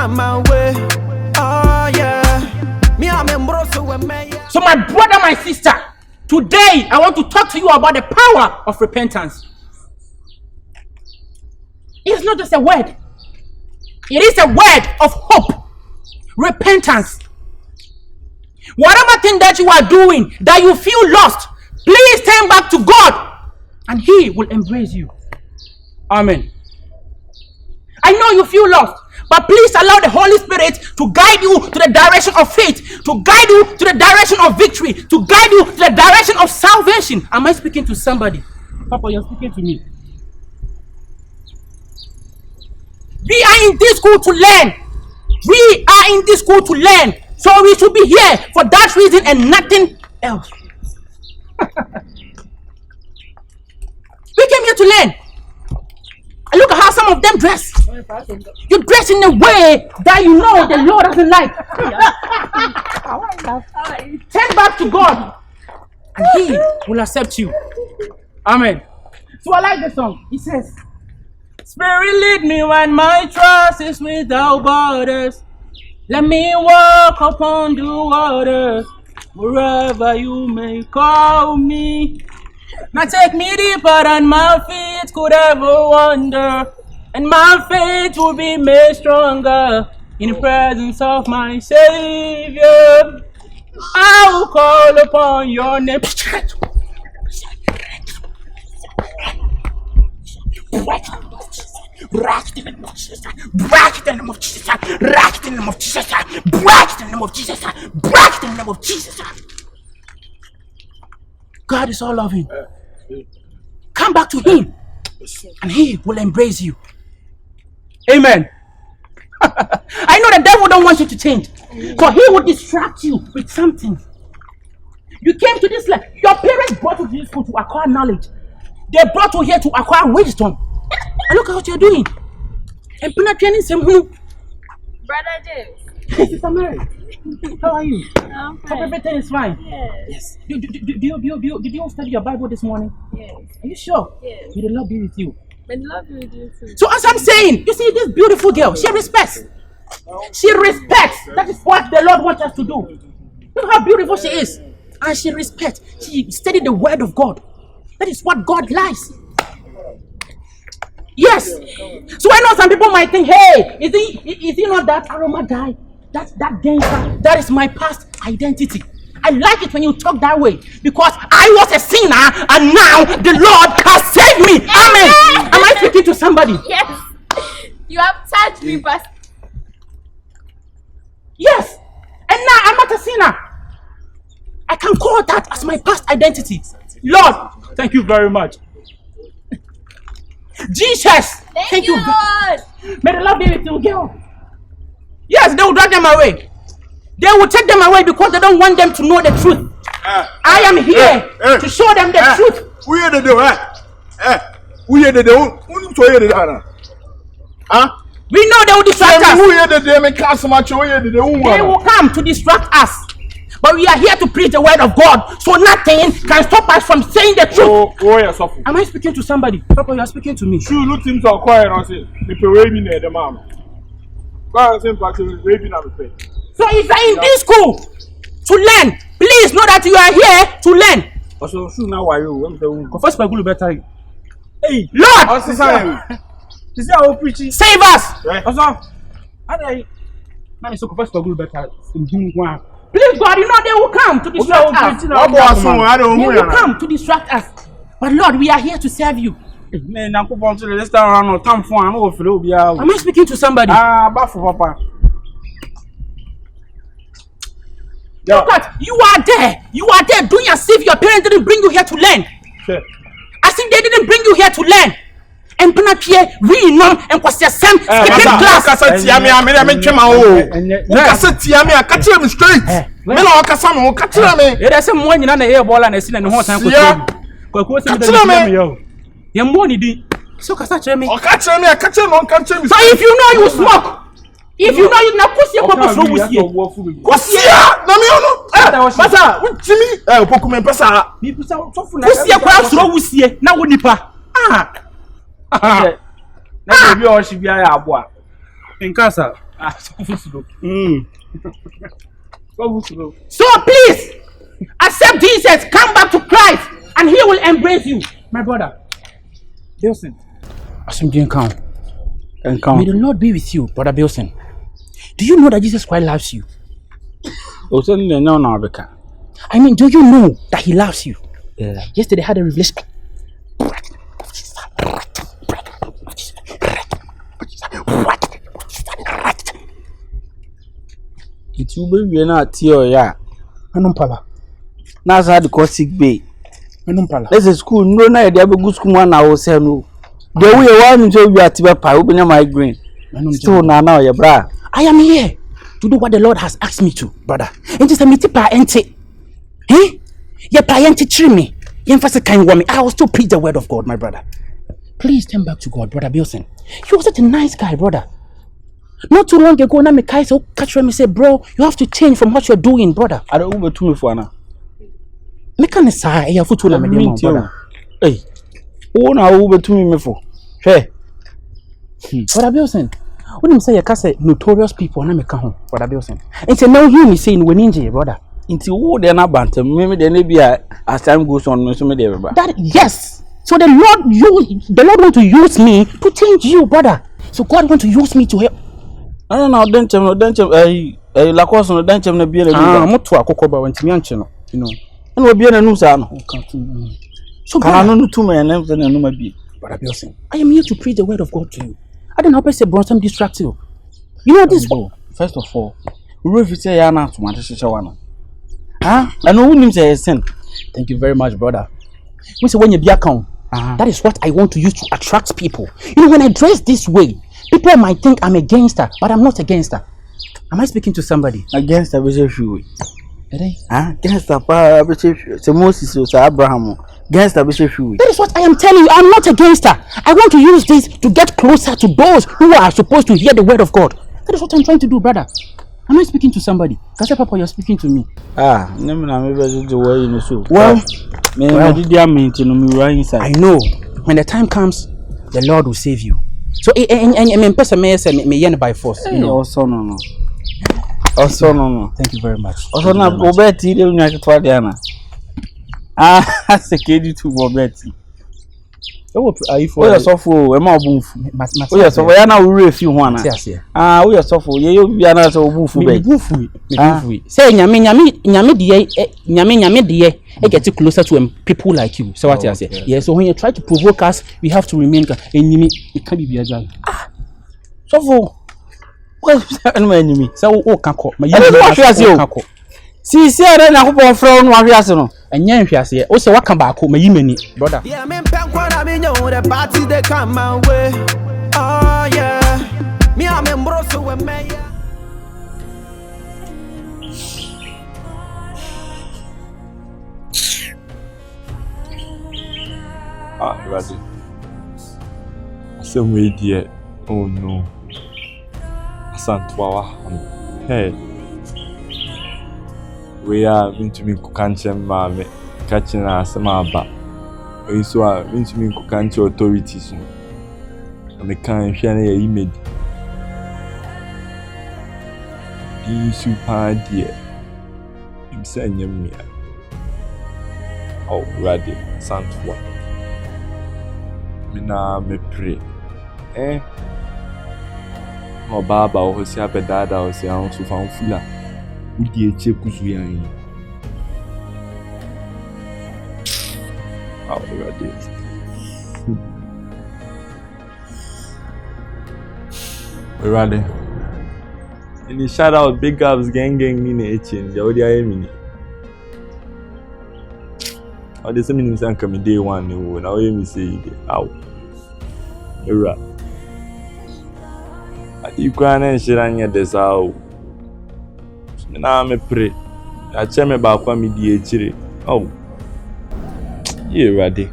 find my way. Oh yeah, me I'm a So my brother, my sister, today I want to talk to you about the power of repentance. It's not just a word. It is a word of hope. Repentance. Whatever thing that you are doing that you feel lost, please turn back to God and He will embrace you. Amen. I know you feel lost, but please allow the Holy Spirit to guide you to the direction of faith, to guide you to the direction of victory, to guide you to the direction of salvation. Am I speaking to somebody? Papa, you're speaking to me. We are in this school to learn. We are in this school to learn. So we should be here for that reason and nothing else. We came here to learn. And look at how some of them dress. You dress in a way that you know the Lord doesn't like. Turn back to God and He will accept you. Amen. So I like the song. It says, Spirit lead me when my trust is without borders. Let me walk upon the waters, wherever you may call me. Now take me deeper than my feet could ever wander, and my faith will be made stronger in the presence of my Savior. I will call upon your name. Break in the name of Jesus. Break in the name of Jesus. Break in the name of Jesus. Break in the name of Jesus. Break in the name of Jesus. God is all loving. Come back to Him, and He will embrace you. Amen. I know the devil don't want you to change, so he will distract you with something. You came to this life. Your parents brought you to this school to acquire knowledge. They brought you here to acquire wisdom. And look at what you're doing. And penetrating some who. Brother James. Sister Mary, how are you? I'm fine. Everything is fine. Yes. Did you study your Bible this morning? Yes. Are you sure? Yes. May the Lord be with you. I love you with you too. So as I'm saying, you see this beautiful girl, she respects. She respects. That is what the Lord wants us to do. Look how beautiful she is. And she respects. She studied the word of God. That is what God likes. Yes. So I know some people might think, hey, is he not that Aroma guy? That gangster? That is my past identity. I like it when you talk that way because I was a sinner and now the Lord has saved me. Amen. Am I speaking to somebody? Yes. You have touched me, Pastor. Yes. And now I'm not a sinner. I can call that as my past identity. Lord, thank you very much. Jesus, Thank you, Lord. May the Lord be with you, girl. Yes, they will drag them away. They will take them away because they don't want them to know the truth. I am here to show them the truth. We are the we are the we know they will distract us. They will come to distract us. But we are here to preach the word of God, so nothing can stop us from saying the truth. Am I speaking to somebody? Papa, you are speaking to me. So if you are in this school to learn, please know that you are here to learn. Hey, Lord! Save us! Please, God, you know they will come to distract us. They will come to distract us. But Lord, we are here to serve you. Am I speaking to somebody? Look at, you are there doing as if your parents didn't bring you here to learn. As if they didn't bring you here to learn. And Penapie, we know, and was the same skipping class. There's some one in an air ball and a sin and a horse. So if you know you smoke, if you know you not push your purpose, Na baby o shi bia ya abo a. In casa. So please accept Jesus, come back to Christ, and He will embrace you, my brother. Bilson, may the Lord be with you, brother Bilson. Do you know that Jesus Christ loves you? I mean, do you know that He loves you? Yeah. Yesterday I had a revelation. It will be not tear, yeah. Anumpala. Now I had to sick bay. Anumpala. There's a school, no night, they have a good school 1 hour, say no. The way you want to be at Tiba Pie, open your migraine. So now, your bra. I am here to do what the Lord has asked me to, brother. And just a mitipa ente. Eh? Your ente tree me. You emphasis kind woman. I will still preach the word of God, my brother. Please turn back to God, brother Bilson. You are such a nice guy, brother. Not too long ago, now me catch me say, bro, you have to change from what you're doing, brother. I don't Uber to me for now. Me can say you foot to me, brother. Hey, who now Uber to me for? Hey, brother Bilson. When you say you can say notorious people, na me can home, brother Bilson. And say now you me saying we ninja, brother. Into who they na bantam. Maybe they may be as time goes on, me so me there, brother. That yes. So the Lord want to use me to change you, brother. So God want to use me to help. No, don't you la cosa no don't you be a moto akokoba wantimi anche no, you know. And we be na nu sa no. So can no to me and then no ma be. Brother Bilson, I am here to preach the word of God to you. I don't help say brought some distract you. You know this one. First of all, we if say ya na to ma tsheshe wana. I know who say sin. Thank you very much, brother. We say when you be account, that is what I want to use to attract people. You know, when I dress this way, people might think I'm a gangster, but I'm not a gangster. Am I speaking to somebody? Against the bishop? Against the bishop. So Moses was Abraham. Against the bishop. That is what I am telling you. I'm not a gangster. I want to use this to get closer to those who are supposed to hear the word of God. That is what I'm trying to do, brother. Am I speaking to somebody? Because Papa, you're speaking to me. No, maybe the way you know so. Well, I know. When the time comes, the Lord will save you. So, and person may say me by force. You know. Also no. Also no. Thank you very much. Also na Roberti de unya ketwa dia na. Sekedi to Roberti. We are suffer, we ma obunfu. We are suffer ya na wure fi ho ana. We are suffer, ye yo bia na so obunfu be. Obunfu. Say nyame de e get closer to people like you. So what you say? Yes, so when you try to provoke us, we have to remain enemy. It can be biaja. Suffer. What enemy? So o kan ko. Ma you see there na ko from no ahwiase no. Enya nhwiase. O se waka ba ko ma yimani, brother. Yeah, me penkwa na me nyo the party they come my way. Oh yeah. Me am embroso we me. Ready. Some way dear. Oh no. Asantwawa. Hey. We are into me kukanchem mame. Catching us maba. We so are into me kukanche authorities. And the kind share a image. Be super dear. I'm saying me. Oh, ready. Asantwawa. Mina me pray. No baba o se abedada o se an so fan fula. Udi eche kusu yan. Oh, ready. Ready. In the shout out big ups gang ni na eche. Ya odi aye mini. Oh, there's some things that come day one. Now you me say, "Ow, era." You can't share any of this out. Now me pray. I tell me about me the oh, yeah, ready.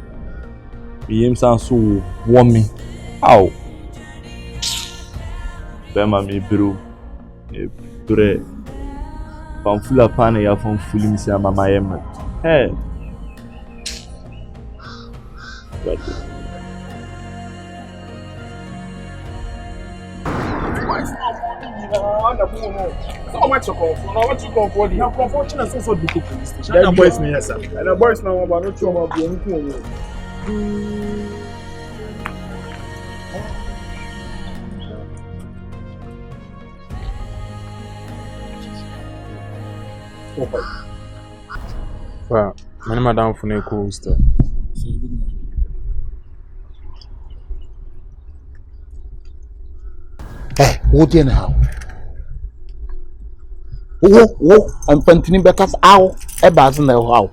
Me him sound so warming. Ow, Bema me bro. Pray. From full of pan, ya from full me say mama yema. Hey. So much to come for. Now what you come for? The unfortunate so the police station. That boys me yes sir. And the boys now about no trouble be anything. Wow, my madam for no cool stuff. Hey, what in how? I'm continuing because how a basin how.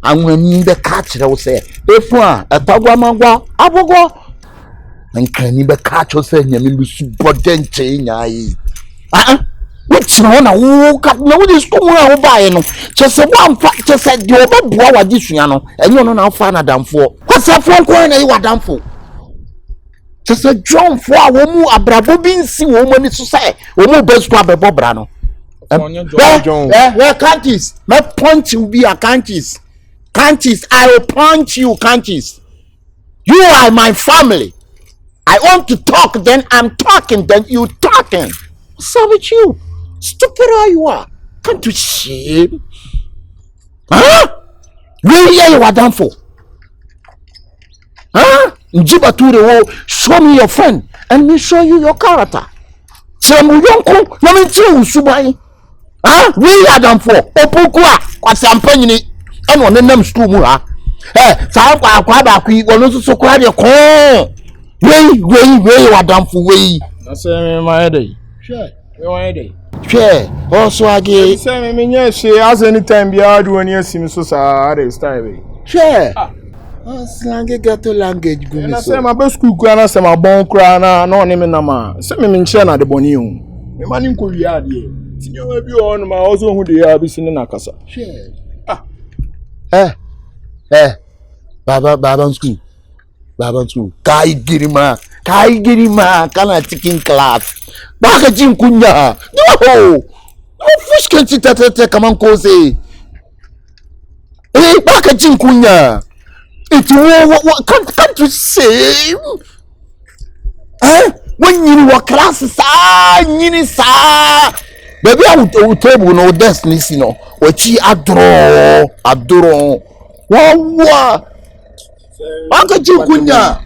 And when you the catch, I will say, if one a Tagwamagua, Abogo, and can you be catch or say, you will support chain? Which one I woke up no this come out by no. Just a one factor said you over boa this piano, and you know now fan a damn for. What's that for corner you are damn for? Just a drum for a woman, a bravo being seen woman is to say, woman best grab a bobrano. Where canties? My punch will be a canties. Canties, I will punch you, canties. You are my family. I want to talk, then I'm talking, then you talking. What's up with you? Stupid how you are. Can't you shame? Huh? Really, you are done for? Huh? Jiba to the wall, show me your friend, and me show you your character. Say, Muyonko, no me too, Subai. Huh? We are done for. Opoku, what's I'm paying it? And one of them school, eh? Sapa, Quabaku, one of so quite a call. Way, you are done for way. That's my headache. Sure. Your headache. Sure. Also, I get. Say me, yes, she has any time be hard when you see me so sorry, style. Sure. Slang get to language go. And I say my best school grana say my bon crana no name na ma. Say me menche na de boni hu. Me mani ko wi ade. Tinyo bi on ma also hu de ya bi sin na kasa. Sure. Baba school. Kai girima kana chicken class. Baka jin kunya. No. No fish can sit at come on cause. Baka jin kunya. What can't you say? When you were classes, baby, I will table no destiny, you know. What she adore. What? How could you, Kunya?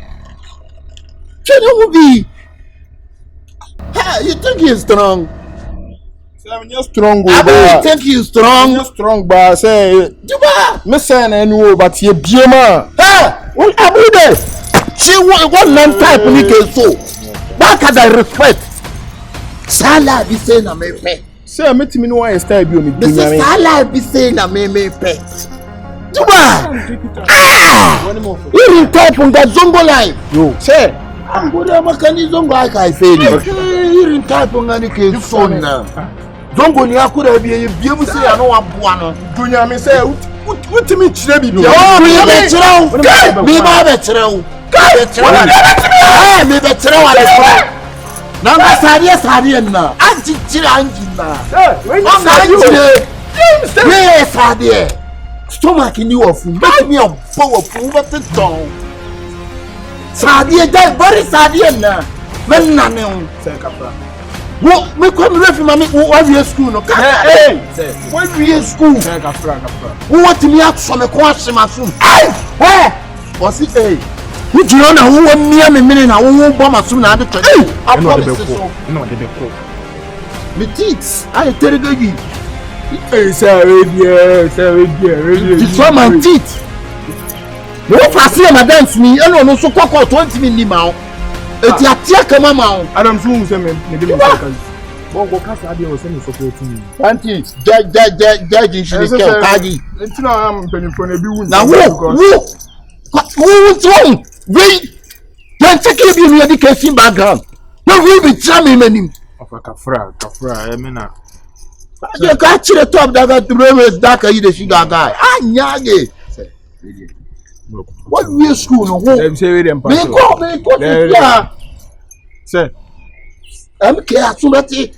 Hey, you think he's strong? You're strong, I think he's strong. You're strong, but say, me say na no, but you biema. Hey, what about that? She one man type nike so. Back as I respect. Sala be say na me pet. Say me timi no why style bi o me dunya me. Sala be say na me pet. Juba. You type on that zongo line. Yo, say I'm good at makani zongo I say. You type on nike so na. Zongo ni akura bi mu say ya no aboa no. Dunya me say utimi chire bi. Oh, me be chire. Me ba be chire. Me be chire wa le. Nanga sadiye na. Anti chire anji na. When you say you sadiye. Stomach ni ofu. Make me a powerful what the down. Sadiye dai very sadiye na. Men na me say kapra. Wo me come refi mama wo we school no. Hey, when we school. Say kapra. Wo want me out so me ko asemasun. Hey, was it hey. Who do you know who near me meaning na who bomb asum na ade to. I promise so. No dey be cool. Me teeth, I tell you. Hey, say radio. It's from my teeth. No fasi ma dance me, e no so kokko 20 minutes ma. Eti atia kama ma. Adam so say me dey me say bon go kasa dey o say me support me. Auntie, judge should tell Kagi. Enti na am penifo na bi wun. Na what's wrong? Wait. Don't take your education background. No, we be jamming him. Kafra, emena. You can't see the top that the room is darker. You the sugar guy. Ah, nyage. What we school no? Them say them pass. Me go. Yeah. Say. MK asumati.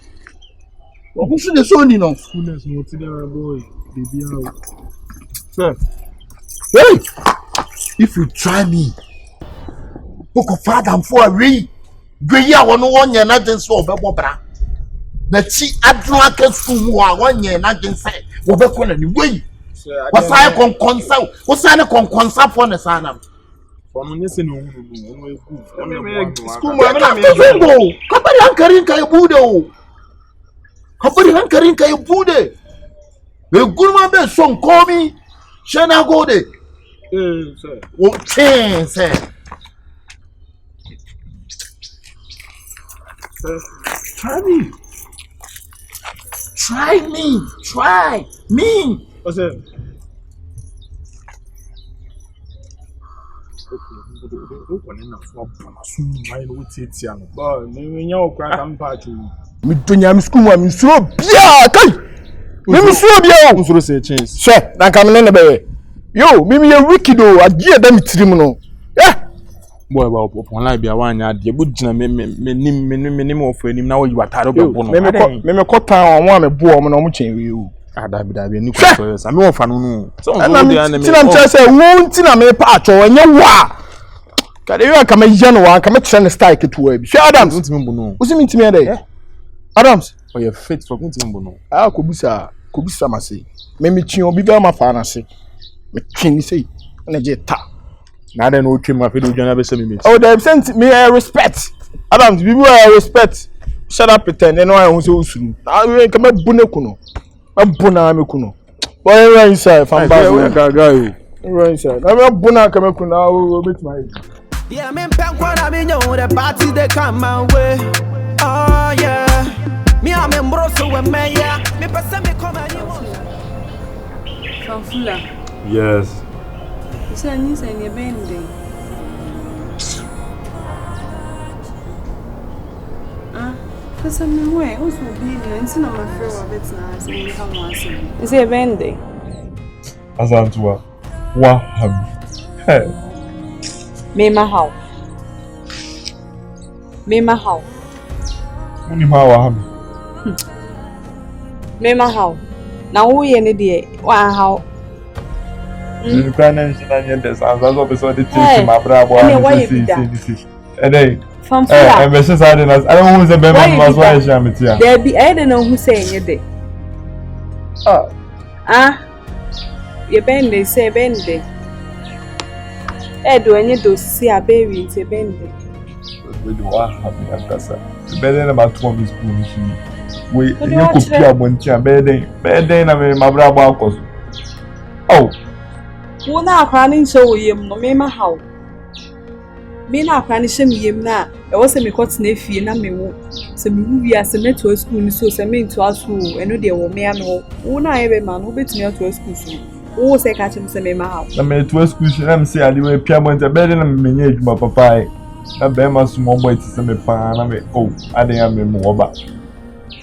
Who should the son no? Schoolers no ti there boy. Baby how. Say. Hey. If you try me, book of father for a ring. Gweya wono wonye na jense obebo bra. Na chi adroa ke sumu a wonye na jense obeko na ni wey. Wasai konkonsa for na sana. From nese no School mo na me go. Kabari hankarin kai bude o. Kabari hankarin kai bude. Me gurma be son komi. Shena gode. sir. O chance. Try me. Try me. Try me. What's it? Me dunya me school me so bia kai. Me so bia o. Unso say chance. She, na kam ne be. Yo, me wicked o, agi e da me tirim no. Eh. Boy ba online bia wan nya de budina me of anim na wo yiwatare be bo no. Me ko tan o me bo o me no mo chen wi o. Dabi ni ko so yes. Me won fa no. So na me tinam che say won tina me pa acho enye wa. Kade yo kama yano wa kama tire ne style ketu abi. She Adams. Ntimi bo no. Usi mi ntimi ade. Adams. Oh you fit for ntimi bo no. Ah kobusa ma sei. Me twi obi be ma fa na se. Me twi ni sei. Na je ta. Na den o twi ma fe do dwana be se me meet. Oh, they sent me respect. Adams, people respect. Shut up pretend no one who say I come bune kuno. Abuna me kuno. Boy right inside from back. Right inside. I buna come kuno o bit my. Yeah, me pen kwa me know the party they come my way. Oh yeah. Me amembro so we me ya. Me pese me come anyone. Fanfula. Yes. Say ni say ni bende. Pese me we, o so bi ni nti na ma frɛ wa betina say me come once. Say bende. Azantua. Wa ham. Hey. Mema how? Uni ma wa ham. Mema how? Na wo ye ne de wa how? You can't mention this. I'm also beside the team. My brother, and then, I'm a sister. I don't know who's a baby. Was why I share with you. There be I don't know who saying it. You bend they say bend it. Do any do see a baby in say bend it. We do have a casa. Better than about 2 weeks. We you could be a bunch of bedding. I mean, my brother. Oh. Who na planning so yem no mema how? Me na planning shame yem na. E wo se me kot na fie na me wo. Se me wu wi ase me to school ni so se me to aso eno de wo me ame wo na ye be man wo betumi to school so. Wo se ka chem se mema how? Na me to school shi na me se ade we pia mo nta be de na me nya adwuma papa e. Na be ma small boy ti se me pa na me ade ya me mo ba.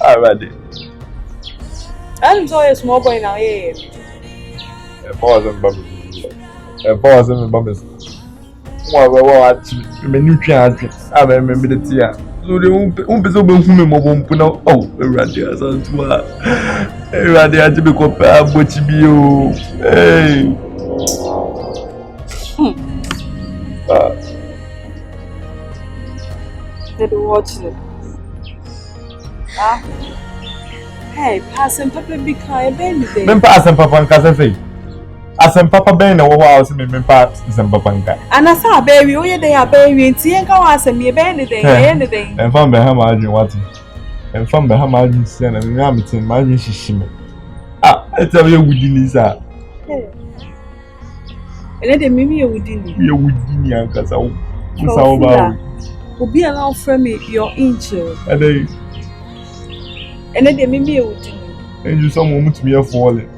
Already. I'm so a small boy now ye. E boss and baby. Boss and babies. What me new chance. I remember the tia. So the person who me mo bom puna. Oh, radio so twa. Radio ati be ko pa bochi bi o. Hey. Did you watch it? Hey, passing papa be kind baby. Men passing papa nka se fe. Asem papa ben na wo house me pa asem papa nka. Anasa baby, we dey a baby, nti enka wa asem me ben dey, anything. En fam be ha ma adwin wati. En fam be ha ma adwin se na me am tin ma adwin shishime. Eta we wudi ni sa. Ele de mimi ye wudi ni. Ye wudi ni anka sa wo. Sa wo ba. Obi allow from me your angel. Ele de mimi ye wudi ni. And you some moment me falling.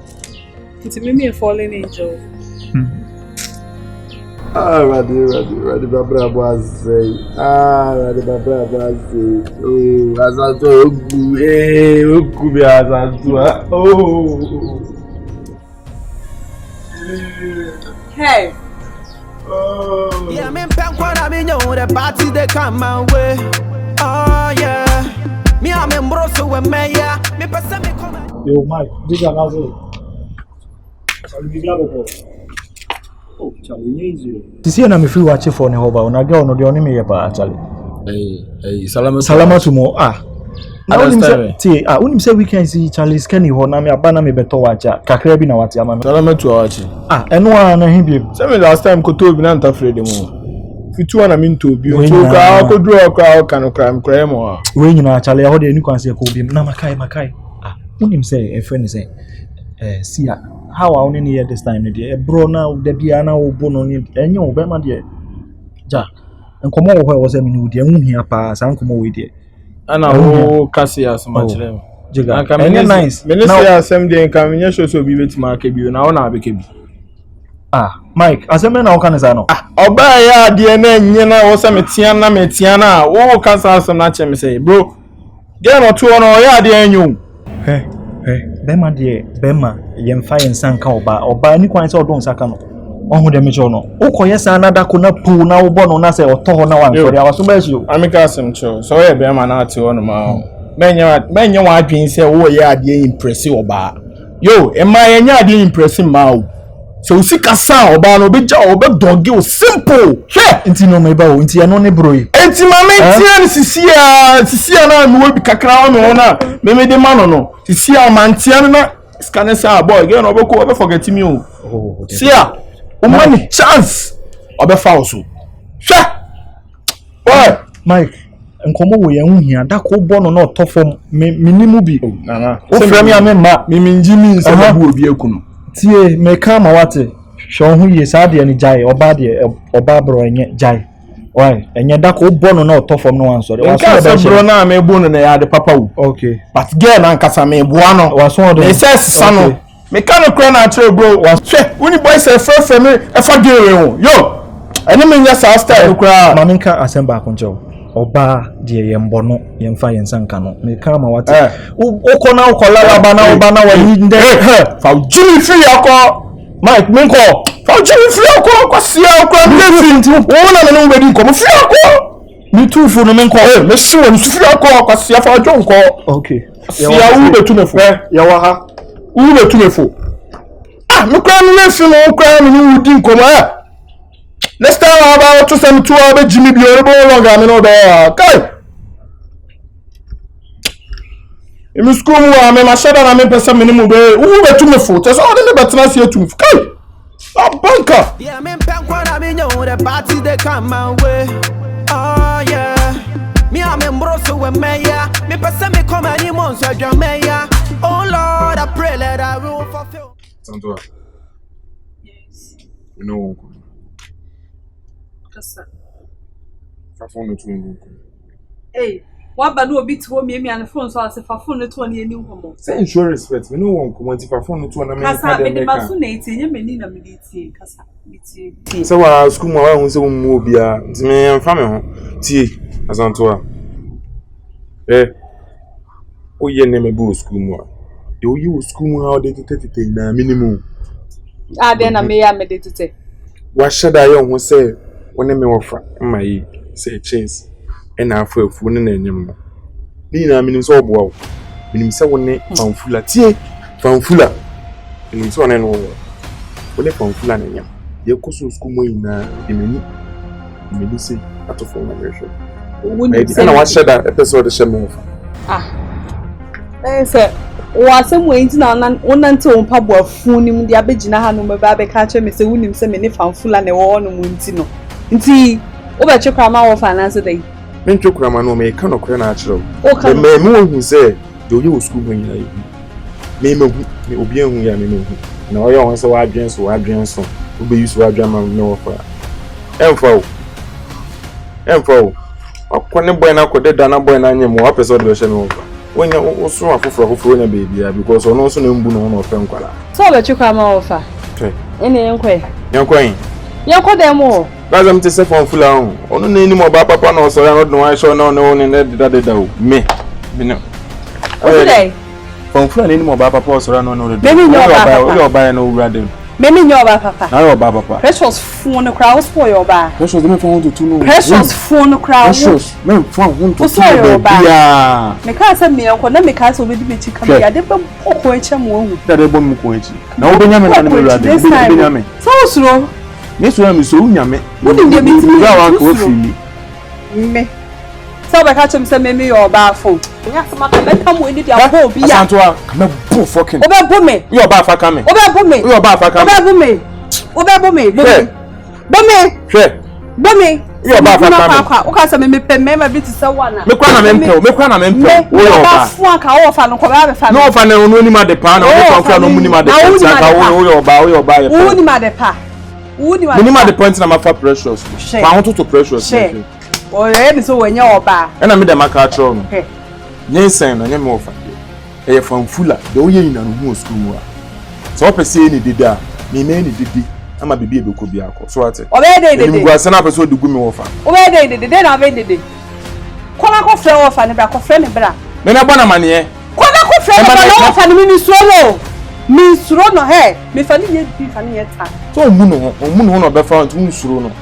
It's a fallen angel. Ready, Babra was say. Ready, Babra was say. Oh, as I told you, Kubi as I do. Oh, hey. Yeah, me pen me know the party they come my way. Oh yeah. Me amembro so we me ya. Me pese me come. Yo, Mike, diga nazo. This year, I'm free watching for the hoba. When I go on the only me, actually. Salamatu mo na unim say weekend see Charlie Scanty ho na me abana me beto wacha kakra bi na wate ama me Salamatu awachi eno na him say me last time ko to bi na ntafre de mo fitu na me nto bi o ka ko duro akra ka no kra mkra mo we nyina Charlie ho de ni kwanse ko bi na makai unim say a friend say Seer how I only here this time dey bro na de bia na wo bo no ni enye wo be ma de ja nkomo wo ho wo say me ni wo de hu hia pa san nkomo we de ana wo kasi asoma kire jiga enye nice me say asem de nka me show so bi betima ka bi na wo na abeke bi Mike asem na wo kan say no oba ya de na enye na wo say me tia na wo kasa asem na che me say bro get no to no ya de enyo Bema de Bema yemfa yensan ka oba ni kwan se odon saka no ohun de mecho no ukoye sa na dako na pu na wo no na se oto na wan so dia waso ba shi o amika asem cho so ye Bema na ate ho no ma menye wa adwen se wo ye ade impressive oba yo ema ye nya ade impressive ma o so usika sa oba no be ja oba doge o simple nti no me ba o nti eno ne bro yi enti ma me tia ni sisia na me wo bi kakra wo me na me de ma no sisia ma ntia na scanner sa boy get no obeko obe forget me o Seer o money chance obe fa so boy Mike nkomo wo ye hu hia da ko bo no na otofom minimu bi o frame ya me ma minji mi nse bu obi ekunu tie me ka ma wate hwo hu ye sa de ni jai oba bro enye jai why enye da ko bo no na otofom no wan so de waso bro na me bo no na ya de papa wu okay but girl na nkasa me bo ano waso de me say sano me ka no kra na atre bro waso woni boy say frɛ me e fa girl ho yo ene me nya sa style kra ma me ka asemba akonjo oba de yembo no yemfa yensanka no me ka ma wate ukona ukola laba na wa nde fa jimi free akọ Mike me ko fa jimi free akọ kwa sia akọ me free wona me no bedi ko me free akọ mi tu fu no me ko me si woni free akọ kwa sia fa jo nko okay sia wu betu me fo ya wa ha wu betu me fo me kwa me fi no kwa me wu di nko ma next time about to send to our Jimmy be longer me no be kai emi school wa me ma shada na me pesa minimum be who be to me for so all the better see to me kai a banker yeah me pankwa na me know the party they come my way oh yeah me am embroso we meya me pesa me come any months so meya oh Lord I pray let I will fulfill Santo yes you know Fafon to you. Hey, what ba no obi to me an phone so as Fafon to any new homo. Say show respect. We no one comment Fafon to na me kasa me de maso na eti nye me ni na me de tie kasa me tie. So wa school ma wa hu se mu obi a nti me emfa me ho tie Asanto a. O ye ne me bu school mu a. E o yi school mu a o de tete na minimum. Ah de na me ya me de tete. Wa sheda ye ho se woni me wofa ma yi say chase ena afafu ne na enyem no ni na minim so oboa wo minim se woni fanfula tie fanfula minim so ne no woni fanfula na enyem ye koso school mo ina emeni se atofo na resho woni se na wa sheda episode she mo se wa se mo enti na wonante wo pa boafu nim de abegina ha no me ba be ka che me se wonim se me ne fanfula na wo no mo enti no nti oba chikrama wo finance dey men chikrama no me ka no kre na achiro me hu say do you school when you me obi hu ya me na oyo won say wa adwen so obe use wa adwen ma no fa emfo akone boy na ko deda na boy na nyem wa person de she me wonya oso afoforo nya baby ya because ono so na mbu no no fe nkwala so oba chikrama wo fa ene yenkwe yakọ dem o gaza mte se fon fula on onu na enimo ba papa na osoro no do wa show na no ne deda o me no okay fon fula na enimo ba papa osoro no no do me nyo ba papa o ba na owura dem me nyo ba papa na o ba papa precious phone no crowd spoil your ba precious me phone to no precious phone no crowd precious me phone to ya me ka say me enko na me ka say obedi me chika me ya de ba poko eche mo hu da de bom mu ko echi na obenya me na me owura dem obenya me so usuro Yesu na mi so unyame. Wodi de bitimi. Ya wa ko fili. Me. So I catch him say me your bar phone. Yes, ma come with it your hole be ya. Santua, come bu fucking. Obe bu me. Your bar for coming. Obe bu me. Your bar for coming. Obe bu me. Obe bu me. Bu me. Sure. Bu me. Your bar for coming. O ka say me pay me be to say one na. Me kwa na mempel. Wo your bar. Fu aka wo fa no ko ba fa. No fa na no ni ma de pa na wo fa no mu ni ma de pa. Saka wo your bar. Wo ni ma de pa. Wo ni ma. Me ni ma de point na ma fa precious. Ma ho to precious. Oh, yeah, so when you're back. And I made a macatron. Yes, and I am off. A from Fuller, the way in a school. So I say any did that. Me many did. I'm a baby could be alcohol. So I said, oh, they was an episode to go me offer. Oh, they did. Then I made it. Quack of flower and a back of friend. Then I want a money. Quack of friend and me swallow. Me throw no hair. Me funny yet be funny yet. So moon or be found to Surono.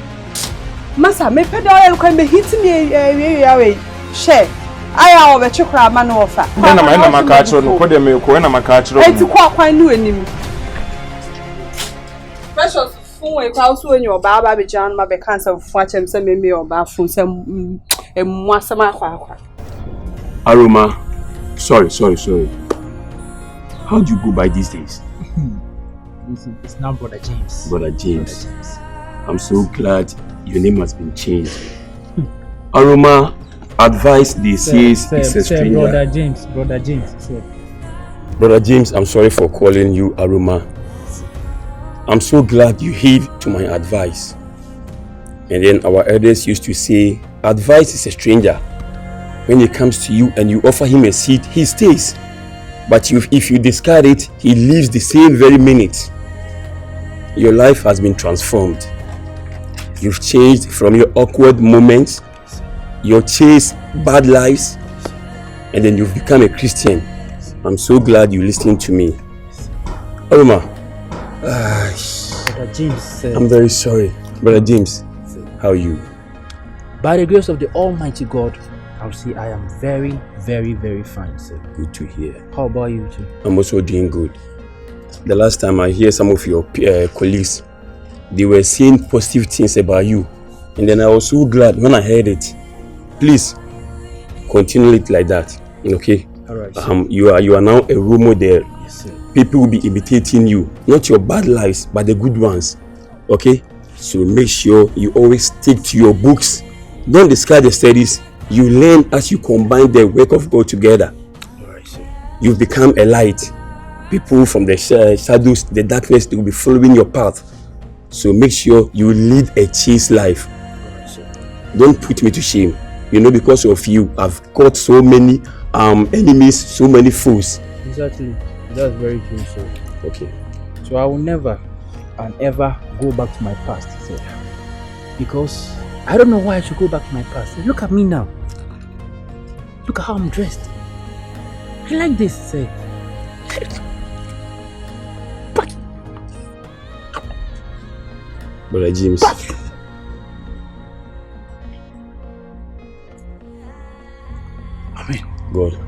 Massa, me pedal can be hitting me away. Share. I have a chocolate man offer. Then I'm a macatron, put them a corner macatron. And to quite new enemy. Precious fool, a house when your barber be John, my cancer of watch him send me or bathroom some Mwasama. Aroma, sorry. How do you go by these days? It's now Brother James. Brother James. I'm so glad your name has been changed. Aroma, advice they say is a stranger. Brother James. Sir. Brother James, I'm sorry for calling you Aroma. I'm so glad you heed to my advice. And then our elders used to say, advice is a stranger. When he comes to you and you offer him a seat, he stays. But if you discard it, he leaves the same very minute. Your life has been transformed. You've changed from your awkward moments, your chase bad lives, and then you've become a Christian. I'm so glad you listened to me. Aroma, Brother James, I'm very sorry. Brother James, how are you? By the grace of the Almighty God, I'll say I am very, very, very fine, sir. Good to hear. How about you too? I'm also doing good. The last time I hear some of your colleagues, they were saying positive things about you, and then I was so glad when I heard it. Please continue it like that, okay? All right. You are now a role model. Yes, sir. People will be imitating you, not your bad lives, but the good ones, okay? So make sure you always stick to your books. Don't discard the studies. You learn as you combine the work of God together. All right, sir. You've become a light. People from the shadows, the darkness, they will be following your path. So make sure you lead a chaste life. Don't put me to shame. You know, because of you, I've got so many enemies, so many foes. Exactly. That's very true, sir. Okay. So I will never and ever go back to my past, sir. Because I don't know why I should go back to my past. Look at me now. Look at how I'm dressed. I like this, sir. Brother James. Amen. God.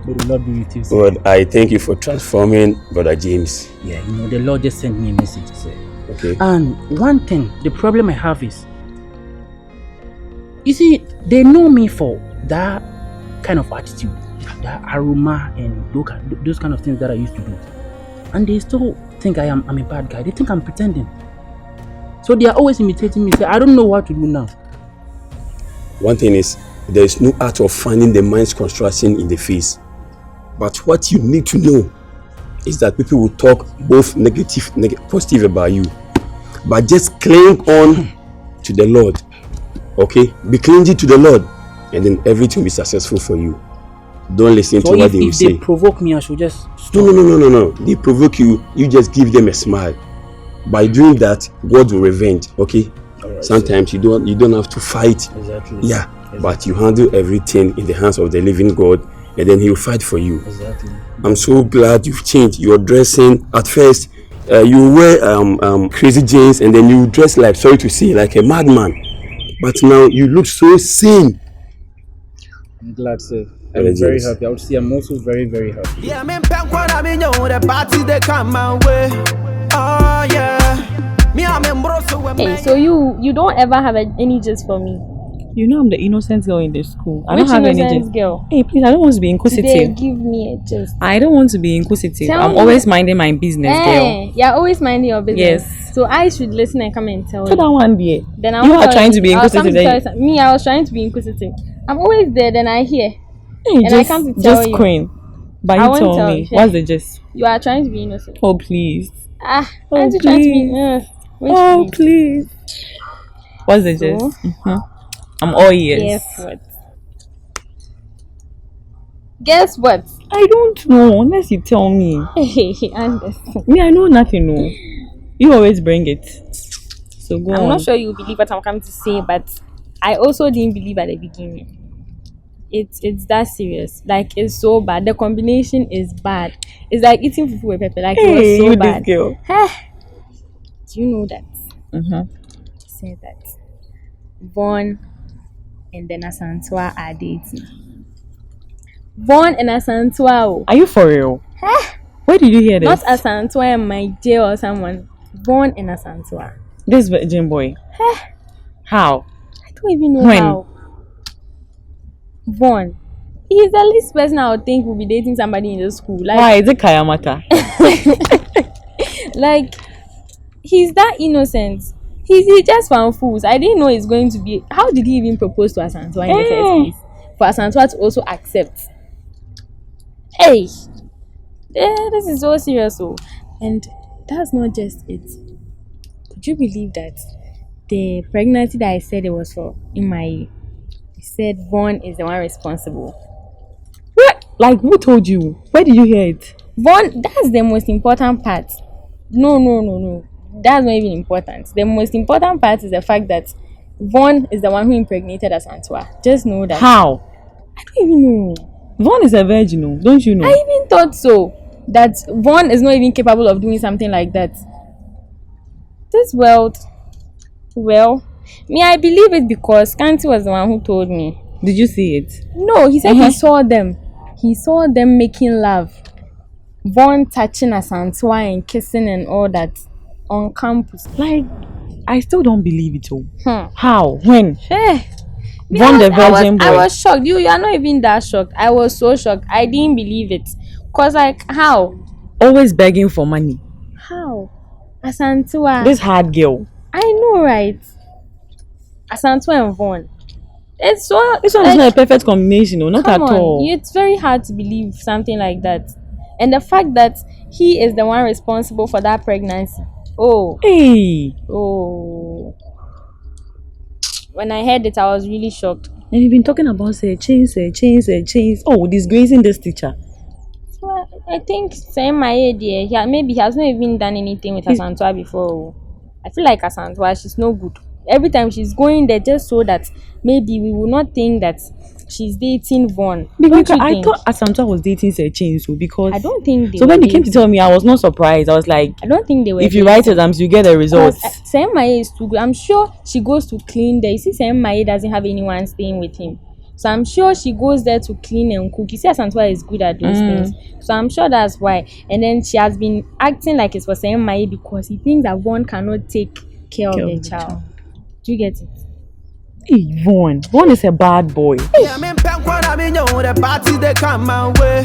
May the Lord be with you, sir. God, I thank you for transforming Brother James. Yeah, you know, the Lord just sent me a message, sir. Okay. And one thing, the problem I have is, you see, they know me for that kind of attitude, that aroma and those kind of things that I used to do. And they still think I'm a bad guy. They think I'm pretending. So they are always imitating me. Say, I don't know what to do now. One thing is, there is no art of finding the mind's construction in the face. But what you need to know is that people will talk both negative, positive about you. But just cling on to the Lord. Okay? Be clinging to the Lord. And then everything will be successful for you. Don't listen to what they will say. If they provoke me, I should just stop. No. They provoke you, you just give them a smile. By doing that, God will revenge. Okay? Right, sometimes you don't have to fight. Exactly. Yeah. Exactly. But you handle everything in the hands of the living God, and then He will fight for you. Exactly. I'm so glad you've changed. You're dressing. At first, you wear crazy jeans, and then you dress like, sorry to say, like a madman. But now you look so sane. I'm glad, sir. I'm very happy. I would say I'm also very, very happy. Yeah, I'm in the party they come my way. Oh yeah. Me I'm in Hey, so you don't ever have any gist for me? You know I'm the innocent girl in the school. I Which don't have innocent any girl? Hey, please, I don't want to be inquisitive. Today, give me a gist. I don't want to be inquisitive. Tell I'm me. always minding my business, girl. You're always minding your business. Yes. So I should listen and come and tell So you. that one there. Then You are trying to be inquisitive. Me, I was trying to be inquisitive. I'm always there, then I hear. Hey, and I come to tell you. Queen. But I you won't tell tell me. you. What's the gist? You are trying to be innocent. Oh, please. Aren't you trying to be innocent? Oh, please. What's the gist? I'm all ears. Guess what? I don't know unless you tell me. Anderson. Me, I know nothing. No, you always bring it. So go on. I'm not sure you believe what I'm coming to say, but I also didn't believe at the beginning. It's that serious. Like, it's so bad. The combination is bad. It's like eating fufu with pepper. Like, it was so bad. This girl. Do you know that? She said that Vaughn and then Asantwa are dating. Vaughn and Asantwa. Are you for real? Where did you hear this? Not Asantwa and my J or someone. Vaughn and Asantwa. This virgin boy. How? I don't even know how. Vaughn. He's the least person I would think will be dating somebody in the school. Like, why is it Kayamata? Like, he's that innocent. He just found fools. I didn't know it's going to be. How did he even propose to Asantwa in the first place? For Asantwa to also accept. Hey, this is so serious, oh. And that's not just it. Could you believe that the pregnancy that I said it was for in my said Vaughn is the one responsible? What? Like, who told you? Where did you hear it? Vaughn, that's the most important part. No. That's not even important. The most important part is the fact that Vaughn is the one who impregnated Asantwa. Just know that. How? I don't even know. Vaughn is a virgin, don't you know? I even thought so. That Vaughn is not even capable of doing something like that. This world, well, me, I believe it because Scanty was the one who told me. Did you see it? No, he said he saw them. He saw them making love. Vaughn touching Asantwa and kissing and all that on campus. Like, I still don't believe it all. How? When? Vaughn the virgin boy. I was shocked. You are not even that shocked. I was so shocked. I didn't believe it. Cause like, how? Always begging for money. How? Asantwa. This hard girl. I know, right? Asantwa and Vaughn. It's so. This one is not a perfect combination, no, not at all. It's very hard to believe something like that, and the fact that he is the one responsible for that pregnancy. Oh. Hey. Oh. When I heard it, I was really shocked. And you've been talking about chains. Oh, disgracing this teacher. So I think same my idea. Maybe he has not even done anything with Asantwa before. I feel like Asantwa, she's no good. Every time she's going there just so that maybe we will not think that she's dating Vaughn. Because I thought Asantwa was dating Seer, so because I don't think they so when they came to tell me, I was not surprised. I was like, I don't think they were. If you write exams, you get the results. Seer is too good. I'm sure she goes to clean there. You see, Seer doesn't have anyone staying with him, so I'm sure she goes there to clean and cook. You see, Asantwa is good at those things, so I'm sure that's why. And then she has been acting like it's for Seer because he thinks that Vaughn cannot take care of the child. Do you get it? Hey, Vaughn is a bad boy. Yeah, me the party they come my way.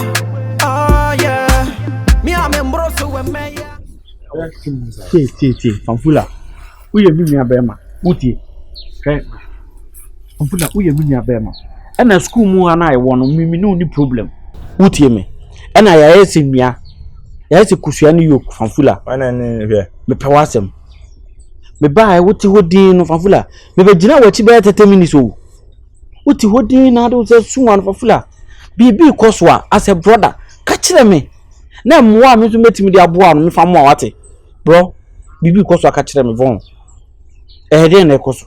Oh yeah, me I'm broso with me. Fanfula. Who you mean abema? Uti. Okay. Fanfula, who you mean abema? And a school mu and I want me no any problem. Uti me. And I see me. Yes, a cushion you fanfula. Me pewasem. Me buy what you din no fanfula. Me be gina what you be 30 minutes o. What you din na do say soon fanfula. Be koswa as a brother. Catch me. Na mwa me to metimi de aboa no me fa mo wate. Bro, bibi koswa catch me Vaughn. Den na ekoso.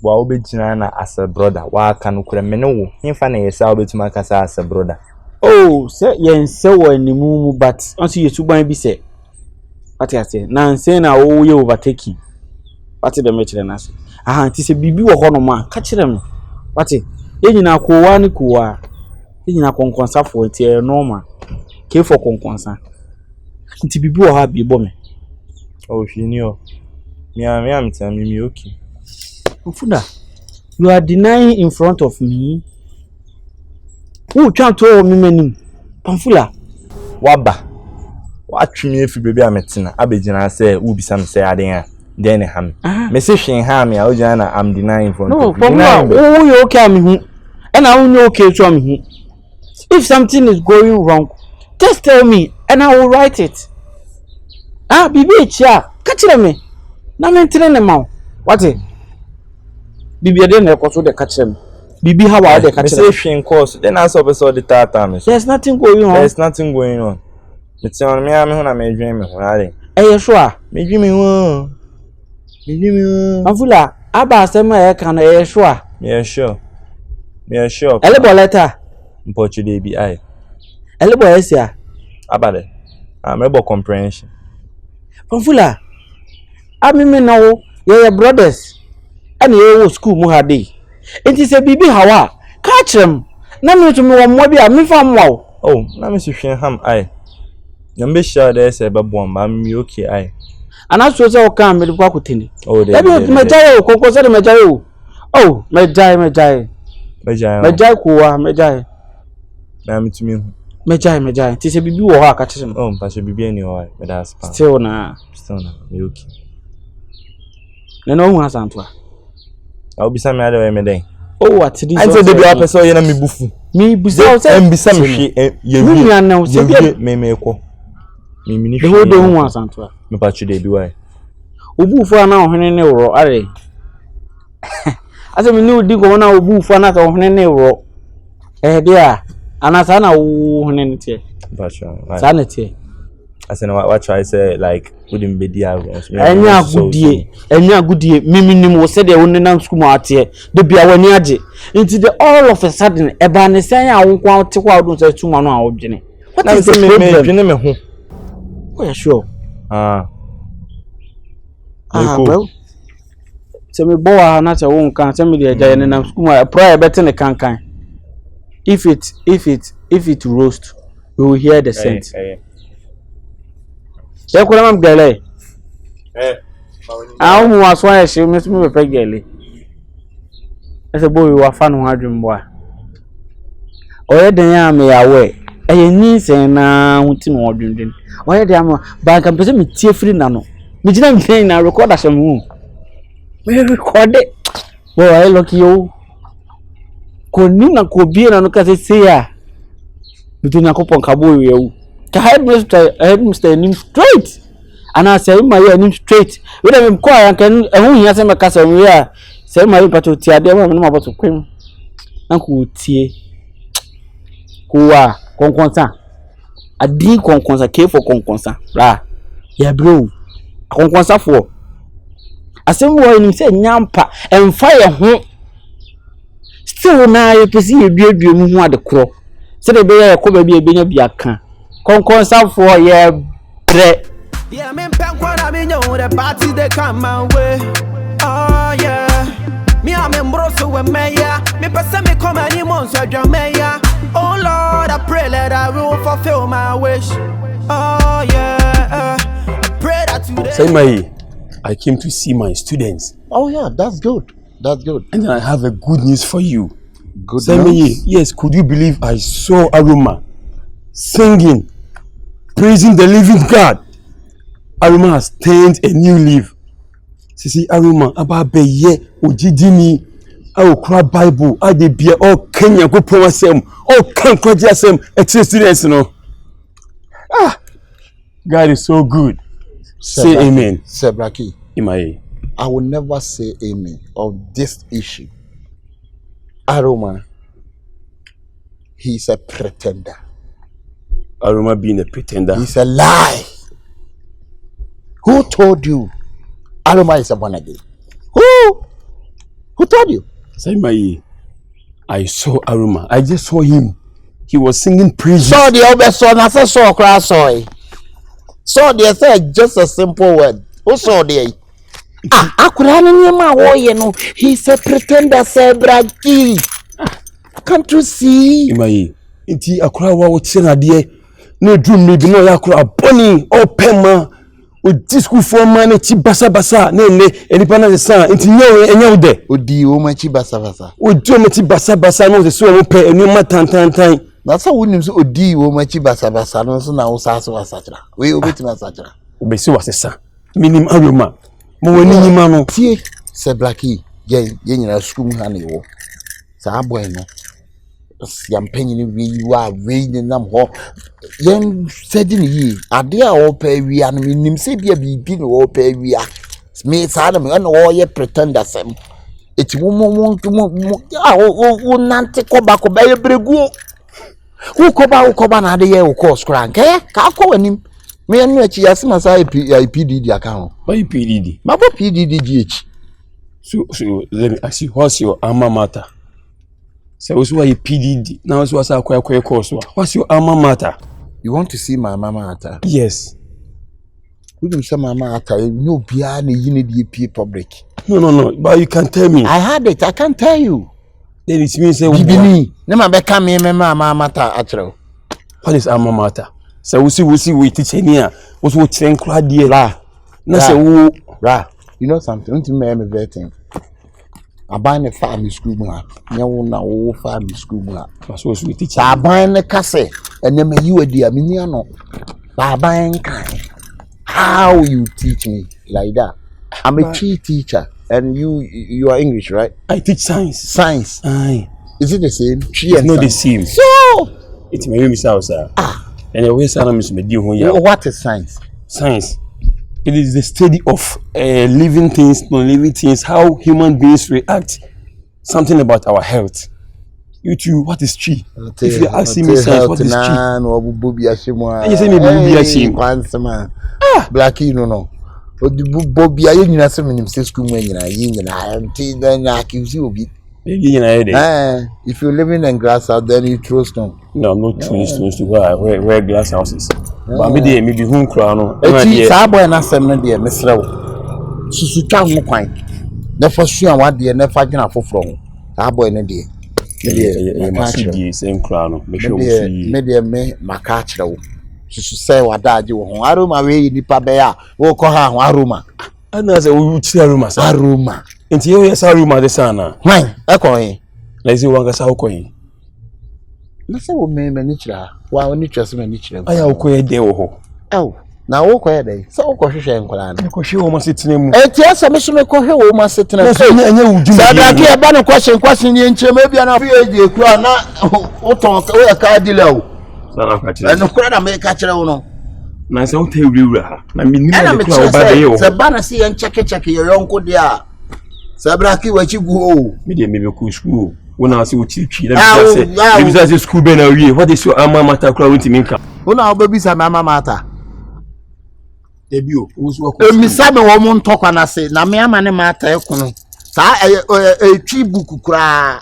Wa obegina na as a brother. Wa aka no kura me no wo. Himfa na yesa obetuma kasa as a brother. Oh, say yen se wo animu but once you suban bi say. What I say? Na say na wo ye overtaking. What the me kire na so. Ti say bibi wo ho no ma ka kire me. What e nyina ko wa ni ko wa. E nyina konkonsa fo ti e normal. Ke for konkonsa. Nti bibi wo ha bi bo me. Oh, fini o. Me am tell me okay. Ofuna. You are denying in front of me. Who can't tell me many? Pamphula. Waba. What me if you baby ametina? Abejina say who be some say aden then ham. Me say shin ham ya ojana I'm denying in front of you. No, Pamphula. Oh, you okay me? And I will okay to me. If something is going wrong, just tell me and I will write it. Bibi chia, catch me. Na maintain them now. What it? Bibi dey na koso dey catch them. Bibi how are they catch them? Me say shin course. Then I saw the time. There's nothing going on. There's nothing going on. Me tell me am na me dream me ho. Eh sure. Me dream me ho. Me dream me ho. Afula, aba asema e kan eh sure. Me sure. Me sure. Elebo letter. Mpochi dey bi ai. Elebo esia. Abale. Mebo comprehension. Afula. Me now your brothers. And you school mu hade. Enti se bibi hawa. Catch them. Na me to me wo mo bia me fam wow. Oh, na me hwe ham ai. Nyambe sha dey say be bom ma me okay ai. Ana so say o kan me kwa kutini. Oh, dey. Me jai o kokko say me jai o. Oh, me jai. Me jai kuwa, me jai. Na me to me. Me jai. Ti se bibi wo ha catch them. Oh, pa se bibi ani wo ai. Me da spa. Still na. Me okay. Na no hu asantwa. I will be some other way me then. Oh, what this? I said the person you na me bufu. Me bufu say em bisa me hwe you na na say me ekọ. Me mini hwe. The whole hu asantwa. Me pa chu dey bi why. Obufu na ohene ne woro are. Ase me ni odi ko na obufu na ta ohene ne woro. Dia anasa na ohene ne tie. Ba chu. Sa na tie. Ase na what try say like wouldn't be dia. Enya agudie miminim wo se de woni na school ma ate de bia wani age nti the all of a sudden eba ne sen ya wo kwa te kwa do say tuma no a wo dwene what is the problem? Dwene me ho. Oh yeah, sure. Well, se me boa na se wo nkan se me de agya ne na school ma prayer bete ne kankan. If it roast, we will hear the scent. Ya kula mam gele. Mu waswa ya shi me pe gele. Ese boy wa fa no adwum bo a. Oye den ya me ya we. Eye ni sen na huti no odwundwen. Oye den am ba kan pese me tie free na no. Me gina me na record asem hu. Me record. Boy I lucky you. Ko ni na ko bie na no ka se ya. Bitu kopon ka boy ye wu. The headmaster name straight. And I say my name straight. We don't call and can who he has a castle. We are say my pato tia de woman about to cream. Uncle Tie Kua Conconsa. A D Conconsa K for Conconsa. La. Yeah, bro. A Conconsa for. A same way in say Nyampa and fire home. Still now you perceive you do more the crow. So the bear could be a biacan. Conconsa for yeah, bre. Yeah, me pen kwa na me know the party they come my way. Oh yeah. Me a me broso we me ya. Me pese me come any months I drum me ya. Oh Lord, I pray that I will fulfill my wish. Oh yeah. I pray that today. Say my, I came to see my students. Oh yeah, that's good. That's good. And I have a good news for you. Good news? Yes, could you believe I saw Aroma singing, praising the living God? Aroma has turned a new leaf. See Aroma about be ye ojidini I cry Bible I dey be all Kenya go promise them all can kwaji them students no. God is so good. Say amen. Sebraki. Imaye. I will never say amen of this issue. Aroma, he's a pretender. Aroma being a pretender. He's a lie. Who told you Aroma is a born again? Who told you? Say my, I saw Aroma. I just saw him. He was singing praises. Saw the other son. I said saw class soy. Saw the said just a simple word. Who saw the? He's a pretender, Sebraki. Can't you see? Imaye, inti akura wa wote na de no drum me bi no yakura boni o pema odi school for man chi basa basa na ele enipa na se nti enye de odi o ma chi basa basa odi o ma chi basa basa no se o pe enu ma tantantan na sa wonim so odi o ma chi basa basa no so na wo sa so asachira we obetima asachira obesi wasesa minim Aroma mo wani nyima no tie se Blackie ye nyina school ha na ewo sa boy no yam penyin we wa we nam ho yen sedi ni yi ade a wo pa wi an nim se bia bibi no wo pa wi a me sa na me na wo ye pretender sem eti mo o nante ko ba ye bregu wo ko ba na ade ye wo course kran ke ka ko wanim me enu achi yasema sa IPDD account by PDD ma bo PDD GH so let me ask you what's your alma mater. So what's why you PDD? Now what's our quick course? What's your alma mater? You want to see my mama mater? Yes. Who do say mama mater? No bia na yini the public. No. But you can tell me. I had it. I can't tell you. Then it means say Bibini. Nema beka me mama mater atro. What is alma mater? So we see we teach here. What's what train crowd there? Na say wo ra. You know something? Don't you me vetting. Aban farm school mu ha nyawo na wo farm school mu ha so we teach aban ne kase ene me yi wadi amini ano aban kan how you teach me like that. I'm a teacher and you are English, right? I teach science. Aye. Is it the same? It's not the same. So it's my name sir. And the way sana me di ho ya. What is science? Science, it is the study of living things, non-living things, how human beings react, something about our health. You too, what is chi? If you're asking me science, what is chi? You say me Bobby Ashim. Blackie no. Bobby ayi nyina se menim se school mu nyina yi nyina anti then accuse you obi. If you living in glass house, then you throw stone. No, I'm not throwing stones to where glass houses. But me dey me be hun kra no. Eti sa boy na sem no dey mesrew. Susu twa ho kwan. Na fa su an wade na fa gina foforo ho. Sa boy no dey. Me must be same kra no. Me show you. Me dey me maka kirewo. Susu say wadaje wo ho. Aroma we nipa be a wo ko ha ho Aroma. Ana say wo chi Aroma sa. Aroma. Enti yo yes Aroma de sana. Hwan? Ekon. Na say wanga sa ukon. Na say wo me ni kira. Wa oni twese me ni kira. Aya ukoye de wo ho. Ew. Na wo koye de. Say wo ko hwehwe nkola na. Ko hwe wo ma setena mu. Enti asa me so me ko hwe wo ma setena. So anya wudum. Sadaki e ba no question ni enchema bia na fi eje kura na wo ton wo ya ka dile o. Sana ka kire. Eno kura na me ka kire wo no. Na say wo ta wura ha. Na me nima de kura wo ba de yo. Se ba na si en cheke ye yonko dia. Sadaki wa chi gu o. Me de me be ku school. Una say wo chi na me say school be na wie. What is your alma mater kura won't me nka? Una obabi sa mama mater. Ebio, misa me wo mo ntokwa na se na me ama ne mata ekunu sa twi book kura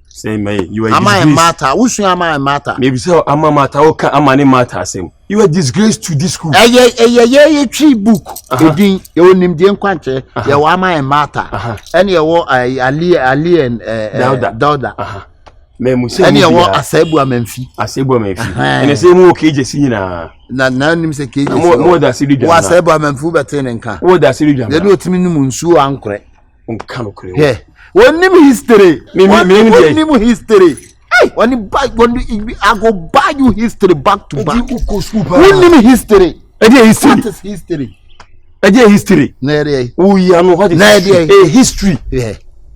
say me you are ama mata usu ama mata maybe say ama mata o ka ama ne mata asem you are disgrace to this school ye twi book edin e onim de nkwanche ye wo ama mata ene ye wo ali and dauda me mu say ene ye wo asebu amamfi ene say mu okay jesi nyina na nim se keje mo da siri dwa wa asebu amamfu betene nka wo da siri dwa ye do otimi num nsu ankore nka no kore he woni history me history woni I go buy you history back to back woni history what is history history na dey oh ya no what is history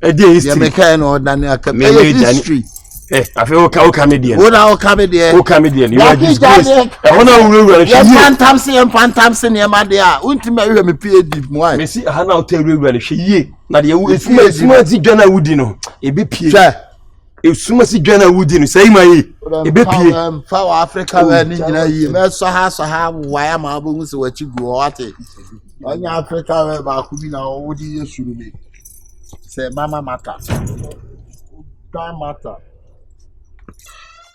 history ya me kai no dan Akabenezer history I feel okay median. What are comedian? Oh, comedian. You are disgrace. I want to Phantom near my dear. Ultimately, me PhD. Why? Me see, I now tell you really. She na the smart Joanna Woodino. E be P. If smart Joanna Woodino say my e be P. For Africa, when you know, so ha. Why am I going to what you go at it? On Africa, where Bakubina or would you should be? Say, Mama Mata. Matter.